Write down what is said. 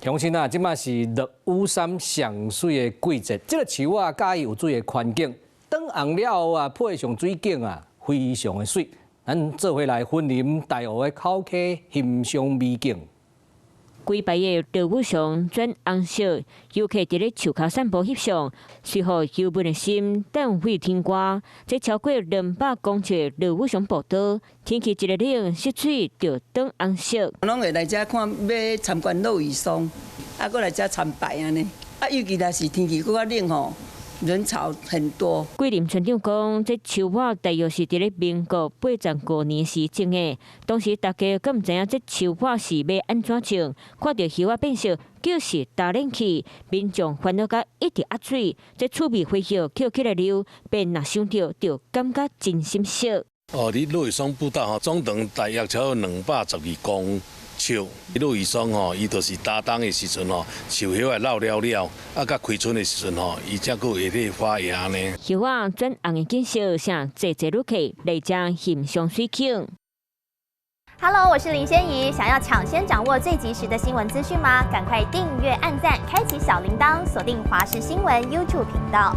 乡亲啊，即马是落雨伞上水的季节，这个树啊，介意有水的环境，长红了后啊，配上水景啊，非常的水。咱做伙来分啉大湖的口溪欣赏美景。规排的落雨伞转红色，游客伫咧树骹散步翕相，随后游玩的心等会天光。这超过200公尺落雨伞步道，天气一个冷，湿水就转红色。拢会来遮看，要参观落雨松，啊，搁来遮参拜安尼。啊，尤其若是天气搁较冷吼，人潮很多。桂林村长讲，这树瓦大约是伫咧民国85年时种的，当时大家敢毋知影这树瓦是要安怎种，看到树瓦变色，就是打冷气，民众烦恼甲一直压水，这趣味花叶捡起来溜，便若想到就感觉真心涩。哦，你落雨松步道吼，总长大约超过212公尺。落雨松吼，伊就是打冬的时阵吼，树叶啊落了了，啊，甲开春的时阵吼，伊才佫会咧发芽呢。树瓦转红的景色，让济旅客来遮欣赏水景。Hello， 我是林仙怡。想要抢先掌握最及时的新闻资讯吗？赶快订阅、按赞、开启小铃铛，锁定华视新闻 YouTube 频道。